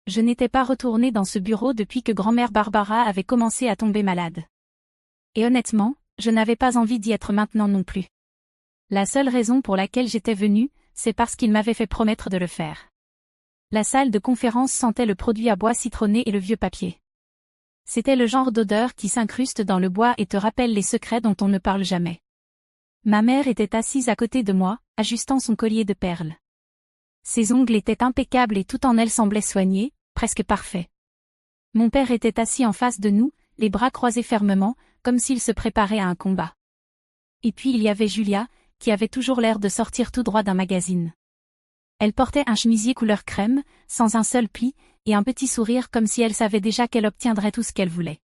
Je n'étais pas retournée dans ce bureau depuis que grand-mère Barbara avait commencé à tomber malade. Et honnêtement, je n'avais pas envie d'y être maintenant non plus. La seule raison pour laquelle j'étais venue, c'est parce qu'il m'avait fait promettre de le faire. La salle de conférence sentait le produit à bois citronné et le vieux papier. C'était le genre d'odeur qui s'incruste dans le bois et te rappelle les secrets dont on ne parle jamais. Ma mère était assise à côté de moi, ajustant son collier de perles. Ses ongles étaient impeccables et tout en elle semblait soigné, presque parfait. Mon père était assis en face de nous, les bras croisés fermement, comme s'il se préparait à un combat. Et puis il y avait Julia, qui avait toujours l'air de sortir tout droit d'un magazine. Elle portait un chemisier couleur crème, sans un seul pli, et un petit sourire comme si elle savait déjà qu'elle obtiendrait tout ce qu'elle voulait.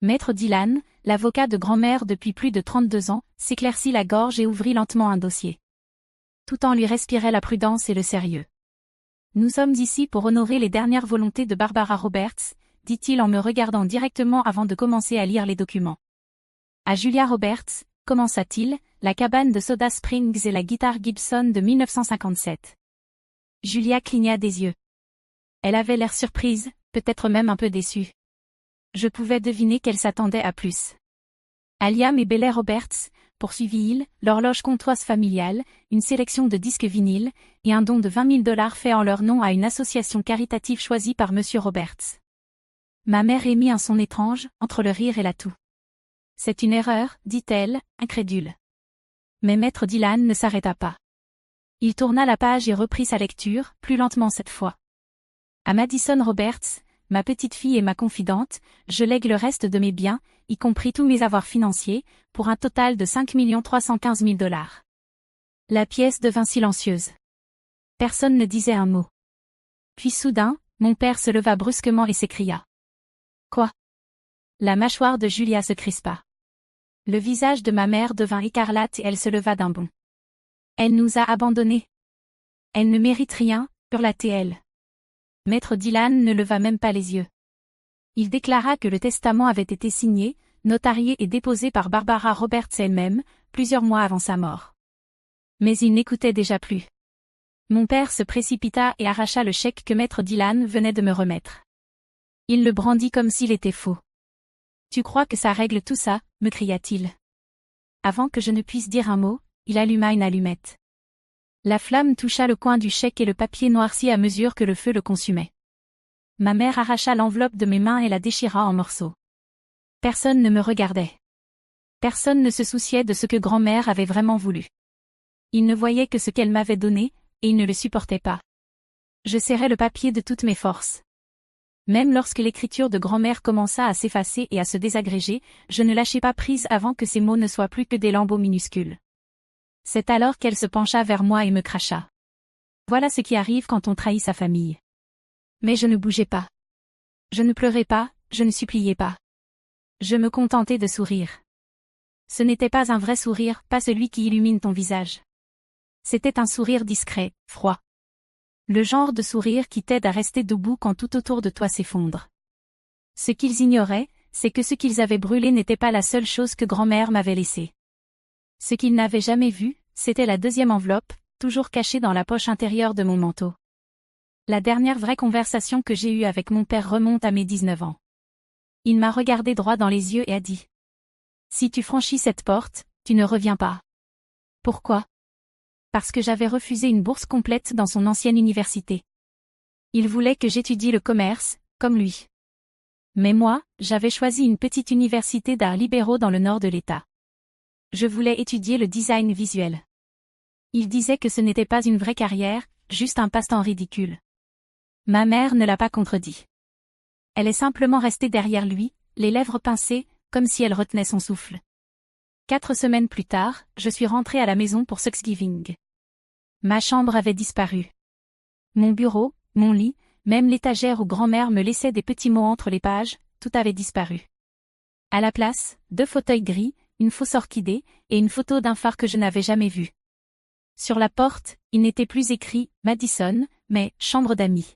Maître Dylan, l'avocat de grand-mère depuis plus de 32 ans, s'éclaircit la gorge et ouvrit lentement un dossier. Tout en lui respirait la prudence et le sérieux. Nous sommes ici pour honorer les dernières volontés de Barbara Roberts, dit-il en me regardant directement avant de commencer à lire les documents. À Julia Roberts, commença-t-il, la cabane de Soda Springs et la guitare Gibson de 1957. Julia cligna des yeux. Elle avait l'air surprise, peut-être même un peu déçue. Je pouvais deviner qu'elle s'attendait à plus. À Liam et Bella Roberts, poursuivit-il, l'horloge comptoise familiale, une sélection de disques vinyles, et un don de 20 000 $ fait en leur nom à une association caritative choisie par Monsieur Roberts. Ma mère émit un son étrange, entre le rire et la toux. C'est une erreur, dit-elle, incrédule. Mais Maître Dylan ne s'arrêta pas. Il tourna la page et reprit sa lecture, plus lentement cette fois. À Madison Roberts, ma petite fille et ma confidente, je lègue le reste de mes biens, y compris tous mes avoirs financiers, pour un total de 5 315 000 $. La pièce devint silencieuse. Personne ne disait un mot. Puis soudain, mon père se leva brusquement et s'écria. Quoi? La mâchoire de Julia se crispa. Le visage de ma mère devint écarlate et elle se leva d'un bond. Elle nous a abandonnés. Elle ne mérite rien, hurla-t-elle. Maître Dylan ne leva même pas les yeux. Il déclara que le testament avait été signé, notarié et déposé par Barbara Roberts elle-même, plusieurs mois avant sa mort. Mais il n'écoutait déjà plus. Mon père se précipita et arracha le chèque que Maître Dylan venait de me remettre. Il le brandit comme s'il était faux. Tu crois que ça règle tout ça, me cria-t-il. Avant que je ne puisse dire un mot, il alluma une allumette. La flamme toucha le coin du chèque et le papier noircit à mesure que le feu le consumait. Ma mère arracha l'enveloppe de mes mains et la déchira en morceaux. Personne ne me regardait. Personne ne se souciait de ce que grand-mère avait vraiment voulu. Il ne voyait que ce qu'elle m'avait donné, et il ne le supportait pas. Je serrai le papier de toutes mes forces. Même lorsque l'écriture de grand-mère commença à s'effacer et à se désagréger, je ne lâchai pas prise avant que ces mots ne soient plus que des lambeaux minuscules. C'est alors qu'elle se pencha vers moi et me cracha. Voilà ce qui arrive quand on trahit sa famille. Mais je ne bougeais pas. Je ne pleurais pas, je ne suppliais pas. Je me contentais de sourire. Ce n'était pas un vrai sourire, pas celui qui illumine ton visage. C'était un sourire discret, froid. Le genre de sourire qui t'aide à rester debout quand tout autour de toi s'effondre. Ce qu'ils ignoraient, c'est que ce qu'ils avaient brûlé n'était pas la seule chose que grand-mère m'avait laissée. Ce qu'ils n'avaient jamais vu, c'était la deuxième enveloppe, toujours cachée dans la poche intérieure de mon manteau. La dernière vraie conversation que j'ai eue avec mon père remonte à mes 19 ans. Il m'a regardé droit dans les yeux et a dit. Si tu franchis cette porte, tu ne reviens pas. Pourquoi? Parce que j'avais refusé une bourse complète dans son ancienne université. Il voulait que j'étudie le commerce, comme lui. Mais moi, j'avais choisi une petite université d'arts libéraux dans le nord de l'État. Je voulais étudier le design visuel. Il disait que ce n'était pas une vraie carrière, juste un passe-temps ridicule. Ma mère ne l'a pas contredit. Elle est simplement restée derrière lui, les lèvres pincées, comme si elle retenait son souffle. 4 semaines plus tard, je suis rentrée à la maison pour Thanksgiving. Ma chambre avait disparu. Mon bureau, mon lit, même l'étagère où grand-mère me laissait des petits mots entre les pages, tout avait disparu. À la place, 2 fauteuils gris, une fausse orchidée, et une photo d'un phare que je n'avais jamais vu. Sur la porte, il n'était plus écrit « Madison », mais « Chambre d'amis ».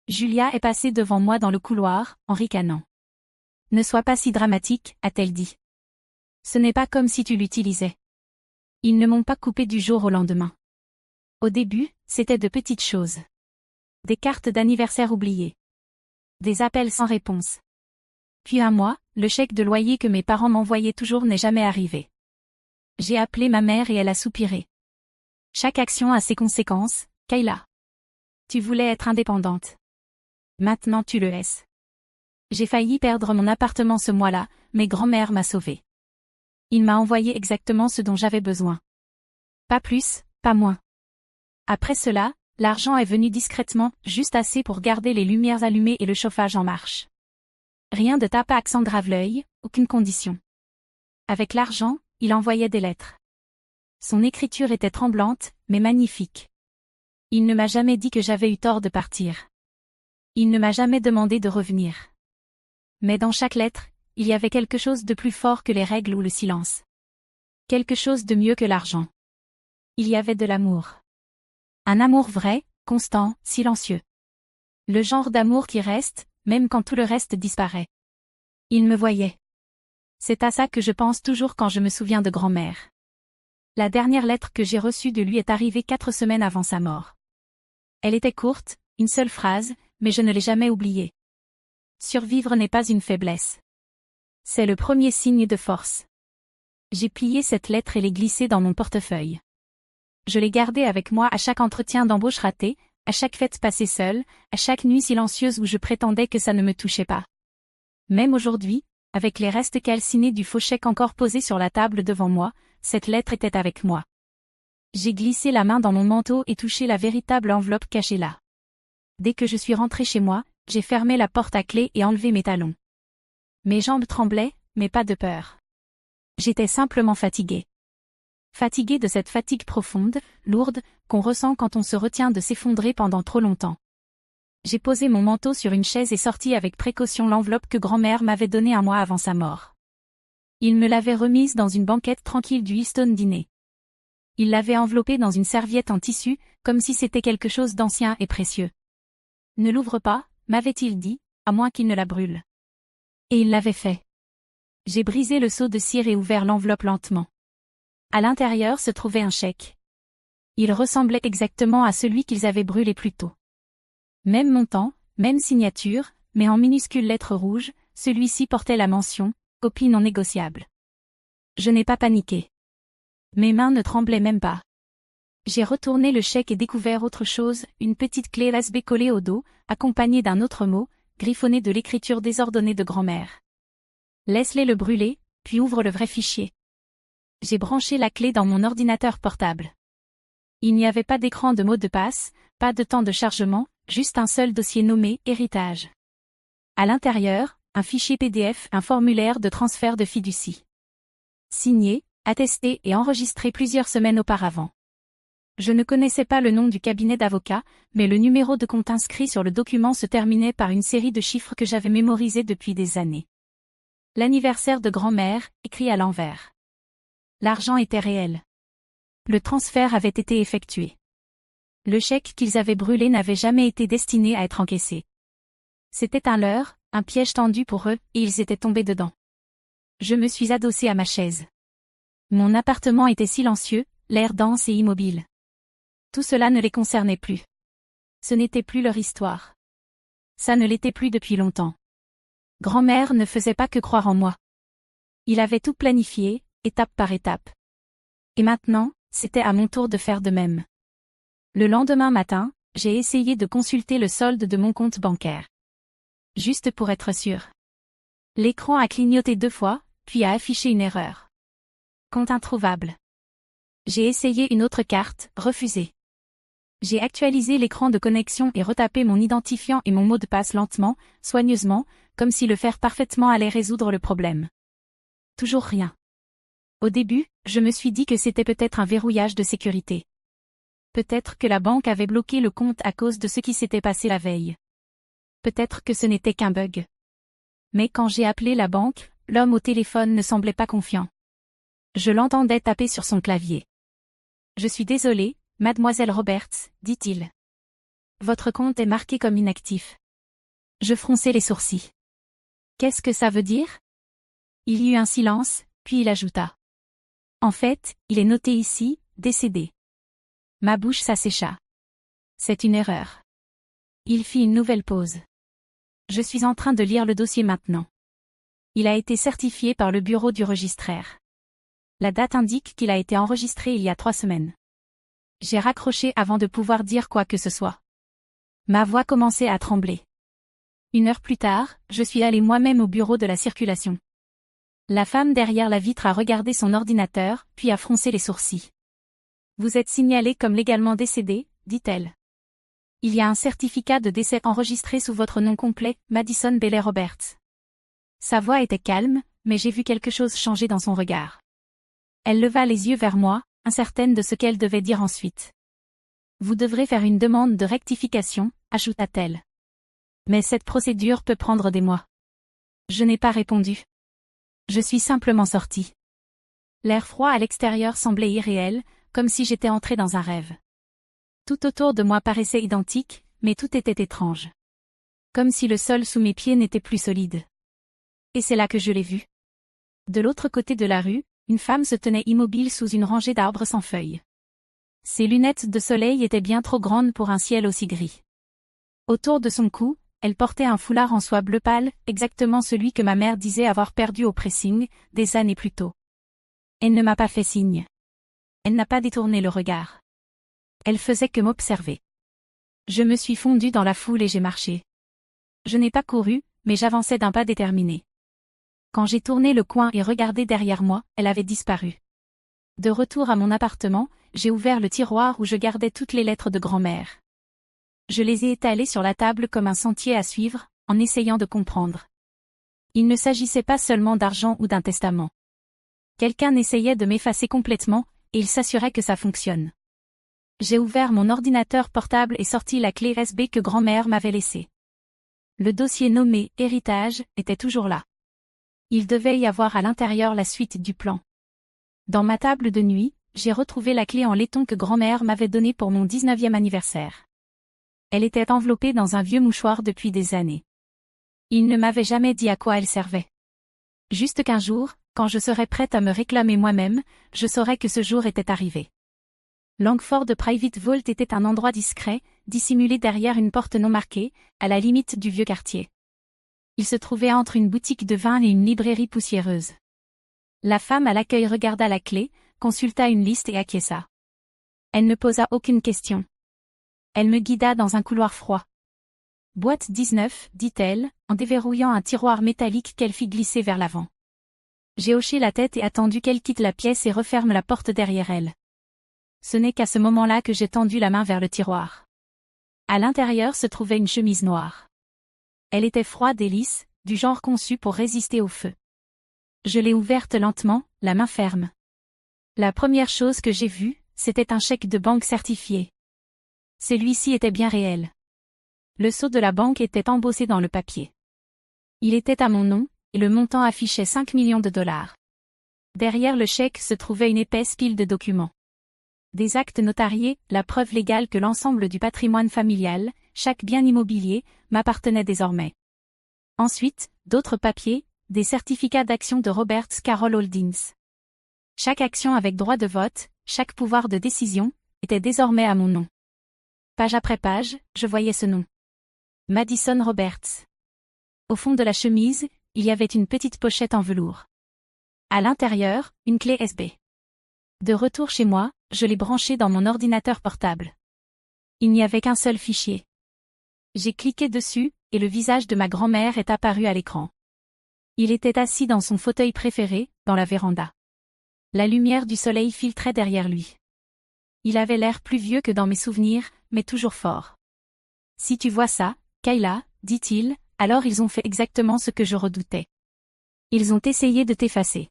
Julia est passée devant moi dans le couloir, en ricanant. « Ne sois pas si dramatique », a-t-elle dit. « Ce n'est pas comme si tu l'utilisais. » Ils ne m'ont pas coupé du jour au lendemain. Au début, c'était de petites choses. Des cartes d'anniversaire oubliées. Des appels sans réponse. Puis un mois, le chèque de loyer que mes parents m'envoyaient toujours n'est jamais arrivé. J'ai appelé ma mère et elle a soupiré. Chaque action a ses conséquences, Kayla. Tu voulais être indépendante. Maintenant tu le es. J'ai failli perdre mon appartement ce mois-là, mais grand-mère m'a sauvée. Il m'a envoyé exactement ce dont j'avais besoin. Pas plus, pas moins. Après cela, l'argent est venu discrètement, juste assez pour garder les lumières allumées et le chauffage en marche. Rien de tapac sans grave-l'œil, aucune condition. Avec l'argent, il envoyait des lettres. Son écriture était tremblante, mais magnifique. Il ne m'a jamais dit que j'avais eu tort de partir. Il ne m'a jamais demandé de revenir. Mais dans chaque lettre, il y avait quelque chose de plus fort que les règles ou le silence. Quelque chose de mieux que l'argent. Il y avait de l'amour. Un amour vrai, constant, silencieux. Le genre d'amour qui reste, même quand tout le reste disparaît. Il me voyait. C'est à ça que je pense toujours quand je me souviens de grand-mère. La dernière lettre que j'ai reçue de lui est arrivée 4 semaines avant sa mort. Elle était courte, une seule phrase, mais je ne l'ai jamais oubliée. Survivre n'est pas une faiblesse. C'est le premier signe de force. J'ai plié cette lettre et l'ai glissée dans mon portefeuille. Je l'ai gardée avec moi à chaque entretien d'embauche raté, à chaque fête passée seule, à chaque nuit silencieuse où je prétendais que ça ne me touchait pas. Même aujourd'hui, avec les restes calcinés du faux chèque encore posé sur la table devant moi, cette lettre était avec moi. J'ai glissé la main dans mon manteau et touché la véritable enveloppe cachée là. Dès que je suis rentrée chez moi, j'ai fermé la porte à clé et enlevé mes talons. Mes jambes tremblaient, mais pas de peur. J'étais simplement fatiguée. Fatiguée de cette fatigue profonde, lourde, qu'on ressent quand on se retient de s'effondrer pendant trop longtemps. J'ai posé mon manteau sur une chaise et sorti avec précaution l'enveloppe que grand-mère m'avait donnée un mois avant sa mort. Il me l'avait remise dans une banquette tranquille du Hilton dîner. Il l'avait enveloppée dans une serviette en tissu, comme si c'était quelque chose d'ancien et précieux. Ne l'ouvre pas, m'avait-il dit, à moins qu'il ne la brûle. Et il l'avait fait. J'ai brisé le seau de cire et ouvert l'enveloppe lentement. À l'intérieur se trouvait un chèque. Il ressemblait exactement à celui qu'ils avaient brûlé plus tôt. Même montant, même signature, mais en minuscules lettres rouges, celui-ci portait la mention « copie non négociable ». Je n'ai pas paniqué. Mes mains ne tremblaient même pas. J'ai retourné le chèque et découvert autre chose, une petite clé USB collée au dos, accompagnée d'un autre mot, griffonné de l'écriture désordonnée de grand-mère. Laisse-les le brûler, puis ouvre le vrai fichier. J'ai branché la clé dans mon ordinateur portable. Il n'y avait pas d'écran de mot de passe, pas de temps de chargement, juste un seul dossier nommé « Héritage ». À l'intérieur, un fichier PDF, un formulaire de transfert de fiducie. Signé, attesté et enregistré plusieurs semaines auparavant. Je ne connaissais pas le nom du cabinet d'avocat, mais le numéro de compte inscrit sur le document se terminait par une série de chiffres que j'avais mémorisés depuis des années. L'anniversaire de grand-mère, écrit à l'envers. L'argent était réel. Le transfert avait été effectué. Le chèque qu'ils avaient brûlé n'avait jamais été destiné à être encaissé. C'était un leurre, un piège tendu pour eux, et ils étaient tombés dedans. Je me suis adossée à ma chaise. Mon appartement était silencieux, l'air dense et immobile. Tout cela ne les concernait plus. Ce n'était plus leur histoire. Ça ne l'était plus depuis longtemps. Grand-mère ne faisait pas que croire en moi. Il avait tout planifié, étape par étape. Et maintenant, c'était à mon tour de faire de même. Le lendemain matin, j'ai essayé de consulter le solde de mon compte bancaire. Juste pour être sûr. L'écran a clignoté 2 fois, puis a affiché une erreur. Compte introuvable. J'ai essayé une autre carte, refusé. J'ai actualisé l'écran de connexion et retapé mon identifiant et mon mot de passe lentement, soigneusement, comme si le faire parfaitement allait résoudre le problème. Toujours rien. Au début, je me suis dit que c'était peut-être un verrouillage de sécurité. Peut-être que la banque avait bloqué le compte à cause de ce qui s'était passé la veille. Peut-être que ce n'était qu'un bug. Mais quand j'ai appelé la banque, l'homme au téléphone ne semblait pas confiant. Je l'entendais taper sur son clavier. « Je suis désolé, mademoiselle Roberts, dit-il. Votre compte est marqué comme inactif. » Je fronçai les sourcils. « Qu'est-ce que ça veut dire ?» Il y eut un silence, puis il ajouta. « En fait, il est noté ici, décédé. » Ma bouche s'assécha. « C'est une erreur. » Il fit une nouvelle pause. Je suis en train de lire le dossier maintenant. Il a été certifié par le bureau du registraire. La date indique qu'il a été enregistré il y a 3 semaines. J'ai raccroché avant de pouvoir dire quoi que ce soit. Ma voix commençait à trembler. 1 heure plus tard, je suis allé moi-même au bureau de la circulation. La femme derrière la vitre a regardé son ordinateur, puis a froncé les sourcils. Vous êtes signalé comme légalement décédé, dit-elle. Il y a un certificat de décès enregistré sous votre nom complet, Madison Bailey Roberts. Sa voix était calme, mais j'ai vu quelque chose changer dans son regard. Elle leva les yeux vers moi, incertaine de ce qu'elle devait dire ensuite. Vous devrez faire une demande de rectification, ajouta-t-elle. Mais cette procédure peut prendre des mois. Je n'ai pas répondu. Je suis simplement sortie. L'air froid à l'extérieur semblait irréel, comme si j'étais entrée dans un rêve. Tout autour de moi paraissait identique, mais tout était étrange. Comme si le sol sous mes pieds n'était plus solide. Et c'est là que je l'ai vu. De l'autre côté de la rue, une femme se tenait immobile sous une rangée d'arbres sans feuilles. Ses lunettes de soleil étaient bien trop grandes pour un ciel aussi gris. Autour de son cou, elle portait un foulard en soie bleu pâle, exactement celui que ma mère disait avoir perdu au pressing, des années plus tôt. Elle ne m'a pas fait signe. Elle n'a pas détourné le regard. Elle faisait que m'observer. Je me suis fondue dans la foule et j'ai marché. Je n'ai pas couru, mais j'avançais d'un pas déterminé. Quand j'ai tourné le coin et regardé derrière moi, elle avait disparu. De retour à mon appartement, j'ai ouvert le tiroir où je gardais toutes les lettres de grand-mère. Je les ai étalées sur la table comme un sentier à suivre, en essayant de comprendre. Il ne s'agissait pas seulement d'argent ou d'un testament. Quelqu'un essayait de m'effacer complètement, et il s'assurait que ça fonctionne. J'ai ouvert mon ordinateur portable et sorti la clé USB que grand-mère m'avait laissée. Le dossier nommé « Héritage » était toujours là. Il devait y avoir à l'intérieur la suite du plan. Dans ma table de nuit, j'ai retrouvé la clé en laiton que grand-mère m'avait donnée pour mon 19e anniversaire. Elle était enveloppée dans un vieux mouchoir depuis des années. Il ne m'avait jamais dit à quoi elle servait. Juste qu'un jour, quand je serais prête à me réclamer moi-même, je saurais que ce jour était arrivé. Langford Private Vault était un endroit discret, dissimulé derrière une porte non marquée, à la limite du vieux quartier. Il se trouvait entre une boutique de vin et une librairie poussiéreuse. La femme à l'accueil regarda la clé, consulta une liste et acquiesça. Elle ne posa aucune question. Elle me guida dans un couloir froid. Boîte 19, dit-elle, en déverrouillant un tiroir métallique qu'elle fit glisser vers l'avant. J'ai hoché la tête et attendu qu'elle quitte la pièce et referme la porte derrière elle. Ce n'est qu'à ce moment-là que j'ai tendu la main vers le tiroir. À l'intérieur se trouvait une chemise noire. Elle était froide et lisse, du genre conçu pour résister au feu. Je l'ai ouverte lentement, la main ferme. La première chose que j'ai vue, c'était un chèque de banque certifié. Celui-ci était bien réel. Le sceau de la banque était embossé dans le papier. Il était à mon nom, et le montant affichait 5 millions de dollars. Derrière le chèque se trouvait une épaisse pile de documents. Des actes notariés, la preuve légale que l'ensemble du patrimoine familial, chaque bien immobilier, m'appartenait désormais. Ensuite, d'autres papiers, des certificats d'action de Roberts Carroll Holdings. Chaque action avec droit de vote, chaque pouvoir de décision, était désormais à mon nom. Page après page, je voyais ce nom. Madison Roberts. Au fond de la chemise, il y avait une petite pochette en velours. À l'intérieur, une clé USB. De retour chez moi, je l'ai branchée dans mon ordinateur portable. Il n'y avait qu'un seul fichier. J'ai cliqué dessus, et le visage de ma grand-mère est apparu à l'écran. Il était assis dans son fauteuil préféré, dans la véranda. La lumière du soleil filtrait derrière lui. Il avait l'air plus vieux que dans mes souvenirs, mais toujours fort. Si tu vois ça, Kayla, dit-il, alors ils ont fait exactement ce que je redoutais. Ils ont essayé de t'effacer.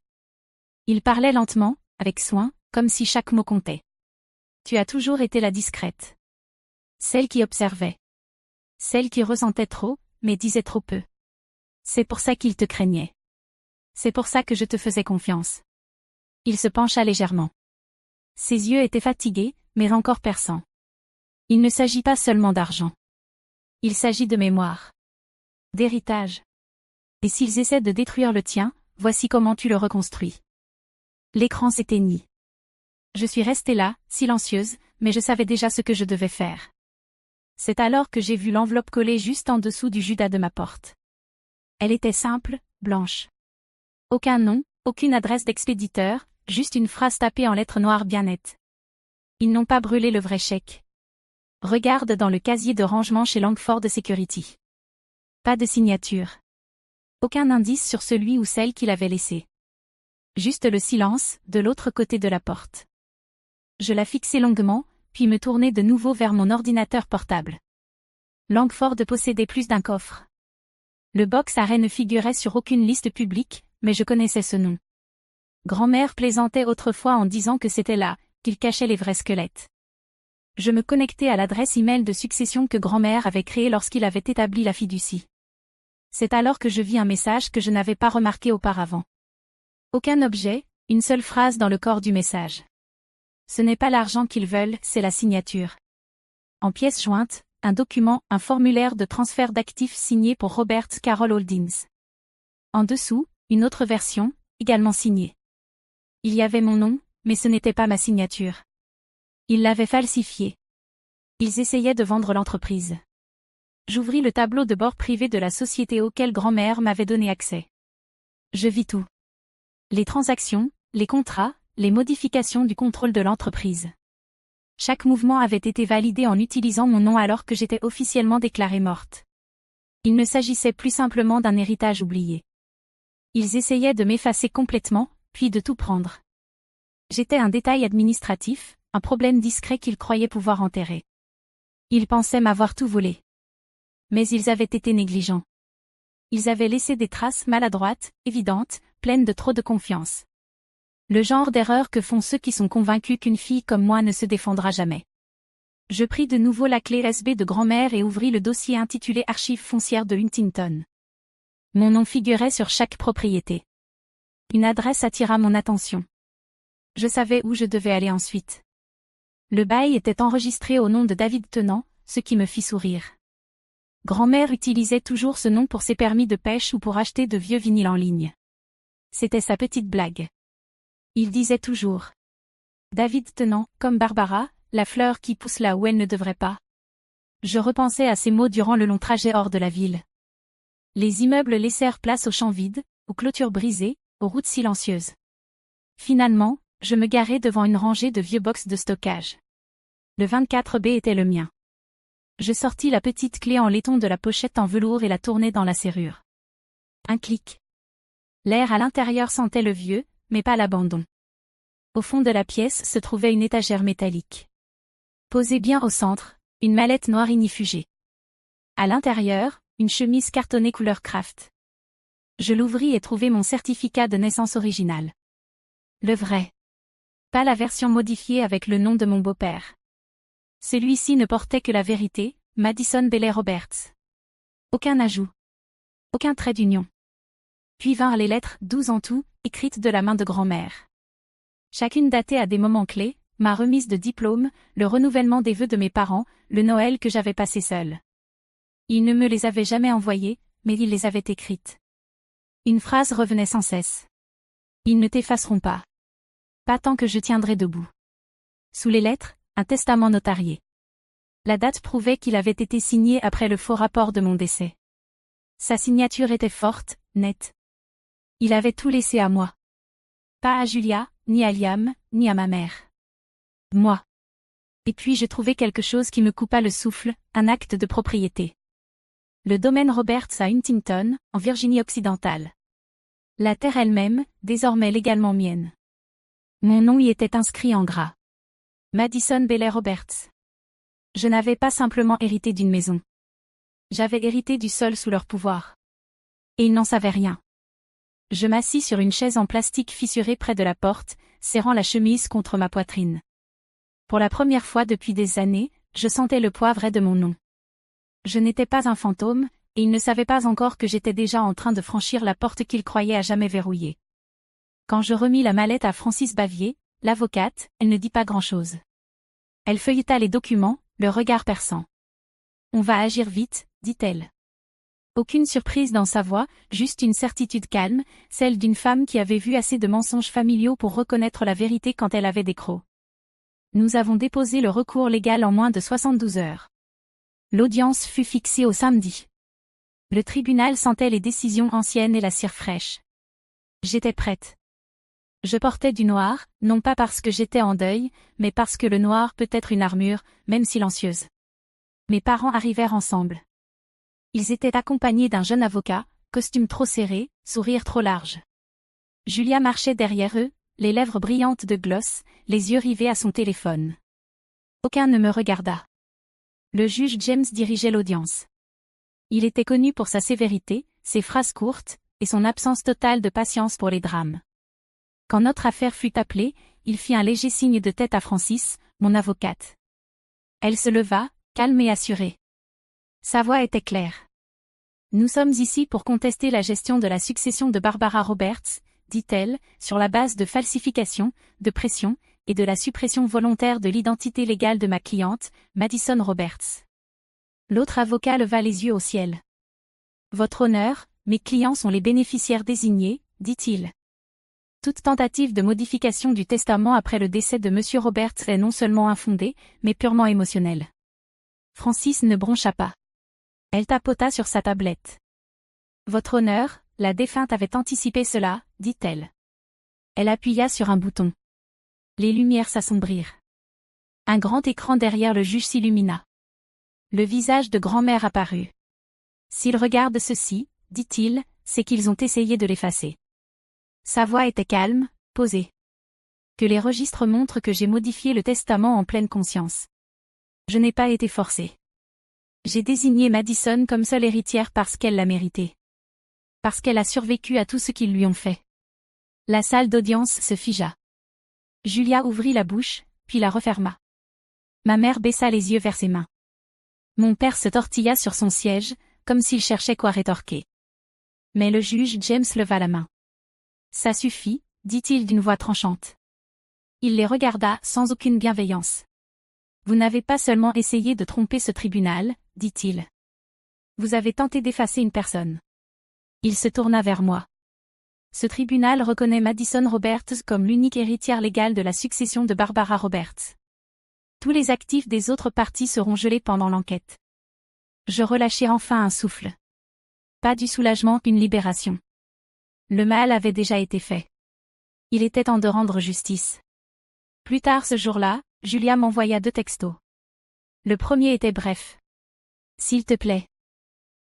Il parlait lentement, avec soin, comme si chaque mot comptait. Tu as toujours été la discrète. Celle qui observait. Celle qui ressentait trop, mais disait trop peu. C'est pour ça qu'ils te craignaient. C'est pour ça que je te faisais confiance. Il se pencha légèrement. Ses yeux étaient fatigués, mais encore perçants. Il ne s'agit pas seulement d'argent. Il s'agit de mémoire. D'héritage. Et s'ils essaient de détruire le tien, voici comment tu le reconstruis. L'écran s'éteignit. Je suis restée là, silencieuse, mais je savais déjà ce que je devais faire. C'est alors que j'ai vu l'enveloppe collée juste en dessous du judas de ma porte. Elle était simple, blanche. Aucun nom, aucune adresse d'expéditeur, juste une phrase tapée en lettres noires bien nettes. Ils n'ont pas brûlé le vrai chèque. Regarde dans le casier de rangement chez Langford Security. Pas de signature. Aucun indice sur celui ou celle qui l'avait laissé. Juste le silence, de l'autre côté de la porte. Je la fixai longuement, puis me tournai de nouveau vers mon ordinateur portable. Langford possédait plus d'un coffre. Le box arrêt ne figurait sur aucune liste publique, mais je connaissais ce nom. Grand-mère plaisantait autrefois en disant que c'était là qu'il cachait les vrais squelettes. Je me connectai à l'adresse email de succession que grand-mère avait créée lorsqu'il avait établi la fiducie. C'est alors que je vis un message que je n'avais pas remarqué auparavant. Aucun objet, une seule phrase dans le corps du message. Ce n'est pas l'argent qu'ils veulent, c'est la signature. En pièce jointe, un document, un formulaire de transfert d'actifs signé pour Robert Carroll Holdings. En dessous, une autre version, également signée. Il y avait mon nom, mais ce n'était pas ma signature. Ils l'avaient falsifiée. Ils essayaient de vendre l'entreprise. J'ouvris le tableau de bord privé de la société auquel grand-mère m'avait donné accès. Je vis tout. Les transactions, les contrats, les modifications du contrôle de l'entreprise. Chaque mouvement avait été validé en utilisant mon nom alors que j'étais officiellement déclarée morte. Il ne s'agissait plus simplement d'un héritage oublié. Ils essayaient de m'effacer complètement, puis de tout prendre. J'étais un détail administratif, un problème discret qu'ils croyaient pouvoir enterrer. Ils pensaient m'avoir tout volé. Mais ils avaient été négligents. Ils avaient laissé des traces maladroites, évidentes, pleines de trop de confiance. Le genre d'erreur que font ceux qui sont convaincus qu'une fille comme moi ne se défendra jamais. Je pris de nouveau la clé USB de grand-mère et ouvris le dossier intitulé Archives foncières de Huntington. Mon nom figurait sur chaque propriété. Une adresse attira mon attention. Je savais où je devais aller ensuite. Le bail était enregistré au nom de David Tennant, ce qui me fit sourire. Grand-mère utilisait toujours ce nom pour ses permis de pêche ou pour acheter de vieux vinyles en ligne. C'était sa petite blague. Il disait toujours. David Tennant, comme Barbara, la fleur qui pousse là où elle ne devrait pas. Je repensais à ces mots durant le long trajet hors de la ville. Les immeubles laissèrent place aux champs vides, aux clôtures brisées, aux routes silencieuses. Finalement, je me garai devant une rangée de vieux box de stockage. Le 24B était le mien. Je sortis la petite clé en laiton de la pochette en velours et la tournai dans la serrure. Un clic. L'air à l'intérieur sentait le vieux, mais pas l'abandon. Au fond de la pièce se trouvait une étagère métallique. Posée bien au centre, une mallette noire ignifugée. À l'intérieur, une chemise cartonnée couleur craft. Je l'ouvris et trouvai mon certificat de naissance original. Le vrai. Pas la version modifiée avec le nom de mon beau-père. Celui-ci ne portait que la vérité, Madison Bailey Roberts. Aucun ajout. Aucun trait d'union. Puis vinrent les lettres, 12 en tout, écrites de la main de grand-mère. Chacune datée à des moments clés, ma remise de diplôme, le renouvellement des vœux de mes parents, le Noël que j'avais passé seul. Ils ne me les avaient jamais envoyées, mais ils les avaient écrites. Une phrase revenait sans cesse. Ils ne t'effaceront pas. Pas tant que je tiendrai debout. Sous les lettres, un testament notarié. La date prouvait qu'il avait été signé après le faux rapport de mon décès. Sa signature était forte, nette. Il avait tout laissé à moi. Pas à Julia, ni à Liam, ni à ma mère. Moi. Et puis je trouvai quelque chose qui me coupa le souffle, un acte de propriété. Le domaine Roberts à Huntington, en Virginie-Occidentale. La terre elle-même, désormais légalement mienne. Mon nom y était inscrit en gras. Madison Bailey Roberts. Je n'avais pas simplement hérité d'une maison. J'avais hérité du sol sous leur pouvoir. Et ils n'en savaient rien. Je m'assis sur une chaise en plastique fissurée près de la porte, serrant la chemise contre ma poitrine. Pour la première fois depuis des années, je sentais le poids vrai de mon nom. Je n'étais pas un fantôme, et ils ne savaient pas encore que j'étais déjà en train de franchir la porte qu'ils croyaient à jamais verrouillée. Quand je remis la mallette à Francis Bavier, l'avocate, elle ne dit pas grand-chose. Elle feuilleta les documents, le regard perçant. On va agir vite, dit-elle. Aucune surprise dans sa voix, juste une certitude calme, celle d'une femme qui avait vu assez de mensonges familiaux pour reconnaître la vérité quand elle avait des crocs. Nous avons déposé le recours légal en moins de 72 heures. L'audience fut fixée au samedi. Le tribunal sentait les décisions anciennes et la cire fraîche. J'étais prête. Je portais du noir, non pas parce que j'étais en deuil, mais parce que le noir peut être une armure, même silencieuse. Mes parents arrivèrent ensemble. Ils étaient accompagnés d'un jeune avocat, costume trop serré, sourire trop large. Julia marchait derrière eux, les lèvres brillantes de gloss, les yeux rivés à son téléphone. Aucun ne me regarda. Le juge James dirigeait l'audience. Il était connu pour sa sévérité, ses phrases courtes, et son absence totale de patience pour les drames. Quand notre affaire fut appelée, il fit un léger signe de tête à Francis, mon avocate. Elle se leva, calme et assurée. Sa voix était claire. Nous sommes ici pour contester la gestion de la succession de Barbara Roberts, dit-elle, sur la base de falsification, de pression, et de la suppression volontaire de l'identité légale de ma cliente, Madison Roberts. L'autre avocat leva les yeux au ciel. Votre honneur, mes clients sont les bénéficiaires désignés, dit-il. Toute tentative de modification du testament après le décès de M. Roberts est non seulement infondée, mais purement émotionnelle. Francis ne broncha pas. Elle tapota sur sa tablette. Votre honneur, la défunte avait anticipé cela, dit-elle. Elle appuya sur un bouton. Les lumières s'assombrirent. Un grand écran derrière le juge s'illumina. Le visage de grand-mère apparut. S'ils regardent ceci, dit-il, c'est qu'ils ont essayé de l'effacer. Sa voix était calme, posée. Que les registres montrent que j'ai modifié le testament en pleine conscience. Je n'ai pas été forcée. J'ai désigné Madison comme seule héritière parce qu'elle l'a mérité. Parce qu'elle a survécu à tout ce qu'ils lui ont fait. La salle d'audience se figea. Julia ouvrit la bouche, puis la referma. Ma mère baissa les yeux vers ses mains. Mon père se tortilla sur son siège, comme s'il cherchait quoi rétorquer. Mais le juge James leva la main. Ça suffit, dit-il d'une voix tranchante. Il les regarda sans aucune bienveillance. Vous n'avez pas seulement essayé de tromper ce tribunal, dit-il. Vous avez tenté d'effacer une personne. Il se tourna vers moi. Ce tribunal reconnaît Madison Roberts comme l'unique héritière légale de la succession de Barbara Roberts. Tous les actifs des autres parties seront gelés pendant l'enquête. Je relâchai enfin un souffle. Pas du soulagement qu'une libération. Le mal avait déjà été fait. Il était temps de rendre justice. Plus tard ce jour-là, Julia m'envoya 2 textos. Le premier était bref. S'il te plaît.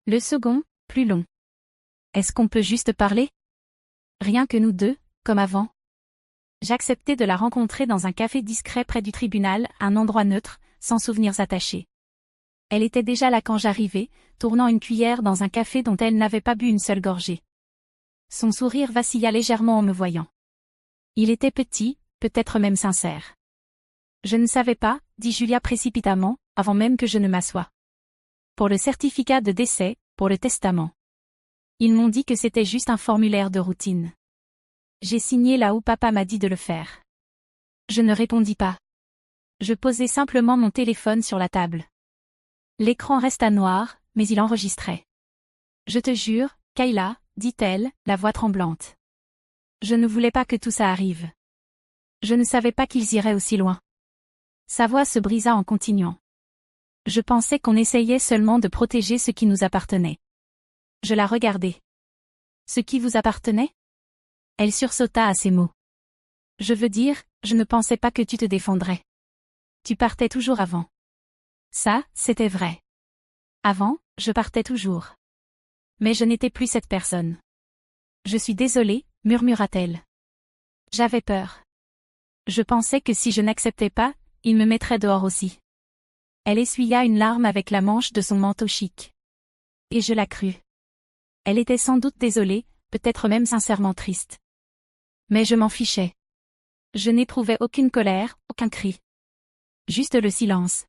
Le second, plus long. Est-ce qu'on peut juste parler? Rien que nous deux, comme avant. J'acceptais de la rencontrer dans un café discret près du tribunal, un endroit neutre, sans souvenirs attachés. Elle était déjà là quand j'arrivais, tournant une cuillère dans un café dont elle n'avait pas bu une seule gorgée. Son sourire vacilla légèrement en me voyant. Il était petit, peut-être même sincère. Je ne savais pas, dit Julia précipitamment, avant même que je ne m'assoie. Pour le certificat de décès, pour le testament. Ils m'ont dit que c'était juste un formulaire de routine. J'ai signé là où papa m'a dit de le faire. Je ne répondis pas. Je posai simplement mon téléphone sur la table. L'écran resta noir, mais il enregistrait. Je te jure, Kayla, dit-elle, la voix tremblante. Je ne voulais pas que tout ça arrive. Je ne savais pas qu'ils iraient aussi loin. Sa voix se brisa en continuant. Je pensais qu'on essayait seulement de protéger ce qui nous appartenait. Je la regardai. Ce qui vous appartenait? Elle sursauta à ces mots. Je veux dire, je ne pensais pas que tu te défendrais. Tu partais toujours avant. Ça, c'était vrai. Avant, je partais toujours. Mais je n'étais plus cette personne. Je suis désolée, murmura-t-elle. J'avais peur. Je pensais que si je n'acceptais pas, il me mettrait dehors aussi. Elle essuya une larme avec la manche de son manteau chic. Et je la crus. Elle était sans doute désolée, peut-être même sincèrement triste. Mais je m'en fichais. Je n'éprouvais aucune colère, aucun cri. Juste le silence.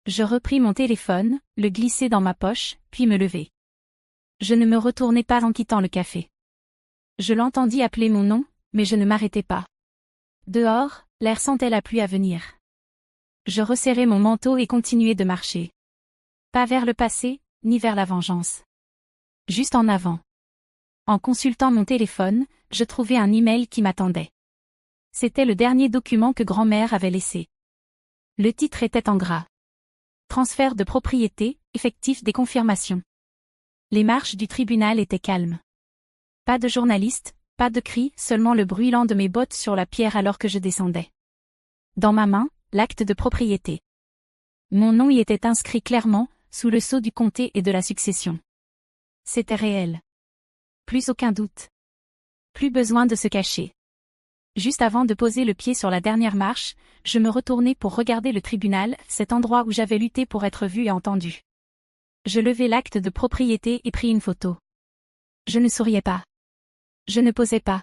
Je repris mon téléphone, le glissai dans ma poche, puis me levai. Je ne me retournai pas en quittant le café. Je l'entendis appeler mon nom, mais je ne m'arrêtai pas. Dehors, l'air sentait la pluie à venir. Je resserrai mon manteau et continuai de marcher. Pas vers le passé, ni vers la vengeance. Juste en avant. En consultant mon téléphone, je trouvai un email qui m'attendait. C'était le dernier document que grand-mère avait laissé. Le titre était en gras. Transfert de propriété, effectif des confirmations. Les marches du tribunal étaient calmes. Pas de journalistes, pas de cris, seulement le bruit lent de mes bottes sur la pierre alors que je descendais. Dans ma main, l'acte de propriété. Mon nom y était inscrit clairement, sous le sceau du comté et de la succession. C'était réel. Plus aucun doute. Plus besoin de se cacher. Juste avant de poser le pied sur la dernière marche, je me retournai pour regarder le tribunal, cet endroit où j'avais lutté pour être vu et entendu. Je levai l'acte de propriété et pris une photo. Je ne souriais pas. Je ne posais pas.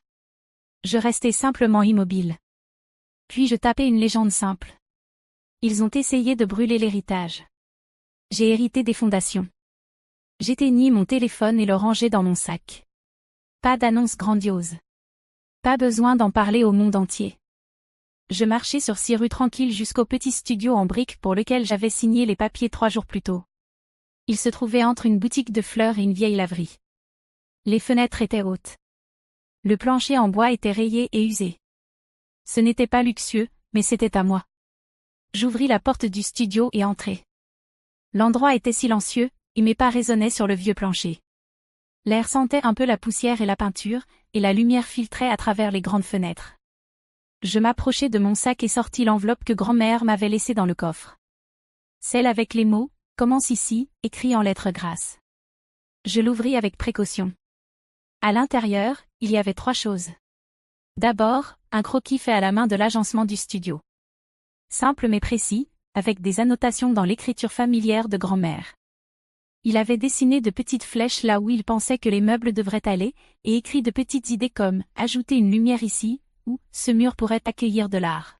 Je restais simplement immobile. Puis je tapai une légende simple. Ils ont essayé de brûler l'héritage. J'ai hérité des fondations. J'éteignis mon téléphone et le rangeai dans mon sac. Pas d'annonce grandiose. Pas besoin d'en parler au monde entier. Je marchai sur 6 rues tranquilles jusqu'au petit studio en briques pour lequel j'avais signé les papiers 3 jours plus tôt. Il se trouvait entre une boutique de fleurs et une vieille laverie. Les fenêtres étaient hautes. Le plancher en bois était rayé et usé. Ce n'était pas luxueux, mais c'était à moi. J'ouvris la porte du studio et entrai. L'endroit était silencieux, et mes pas résonnaient sur le vieux plancher. L'air sentait un peu la poussière et la peinture, et la lumière filtrait à travers les grandes fenêtres. Je m'approchai de mon sac et sortis l'enveloppe que grand-mère m'avait laissée dans le coffre. Celle avec les mots « Commence ici » écrits en lettres grasses. Je l'ouvris avec précaution. À l'intérieur, il y avait 3 choses. D'abord, un croquis fait à la main de l'agencement du studio. Simple mais précis, avec des annotations dans l'écriture familière de grand-mère. Il avait dessiné de petites flèches là où il pensait que les meubles devraient aller, et écrit de petites idées comme « Ajouter une lumière ici » ou « Ce mur pourrait accueillir de l'art ».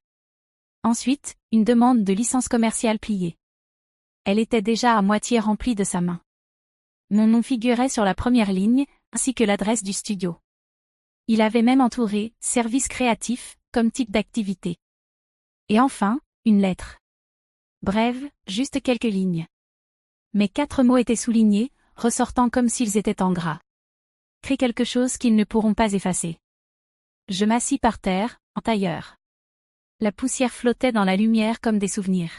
Ensuite, une demande de licence commerciale pliée. Elle était déjà à moitié remplie de sa main. Mon nom figurait sur la première ligne, ainsi que l'adresse du studio. Il avait même entouré « Service créatif » comme type d'activité. Et enfin, une lettre. Brève, juste quelques lignes. Mais 4 mots étaient soulignés, ressortant comme s'ils étaient en gras. Crée quelque chose qu'ils ne pourront pas effacer. Je m'assis par terre, en tailleur. La poussière flottait dans la lumière comme des souvenirs.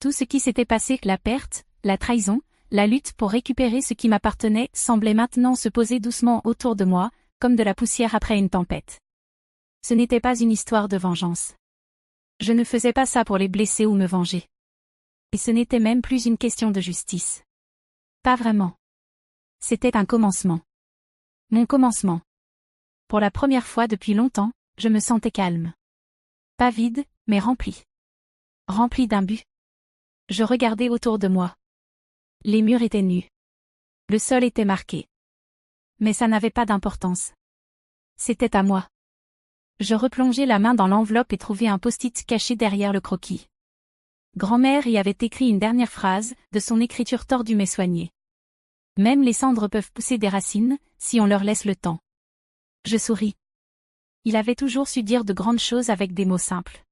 Tout ce qui s'était passé, la perte, la trahison, la lutte pour récupérer ce qui m'appartenait, semblait maintenant se poser doucement autour de moi, comme de la poussière après une tempête. Ce n'était pas une histoire de vengeance. Je ne faisais pas ça pour les blesser ou me venger. Et ce n'était même plus une question de justice. Pas vraiment. C'était un commencement. Mon commencement. Pour la première fois depuis longtemps, je me sentais calme. Pas vide, mais rempli. Rempli d'un but. Je regardais autour de moi. Les murs étaient nus. Le sol était marqué. Mais ça n'avait pas d'importance. C'était à moi. Je replongeai la main dans l'enveloppe et trouvai un post-it caché derrière le croquis. Grand-mère y avait écrit une dernière phrase, de son écriture tordue mais soignée. Même les cendres peuvent pousser des racines, si on leur laisse le temps. Je souris. Il avait toujours su dire de grandes choses avec des mots simples.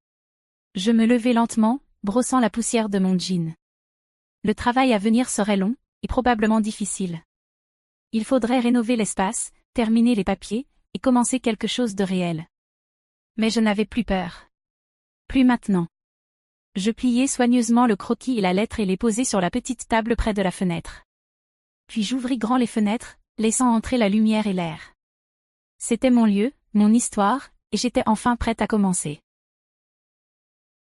Je me levai lentement, brossant la poussière de mon jean. Le travail à venir serait long, et probablement difficile. Il faudrait rénover l'espace, terminer les papiers, et commencer quelque chose de réel. Mais je n'avais plus peur. Plus maintenant. Je pliai soigneusement le croquis et la lettre et les posai sur la petite table près de la fenêtre. Puis j'ouvris grand les fenêtres, laissant entrer la lumière et l'air. C'était mon lieu, mon histoire, et j'étais enfin prête à commencer.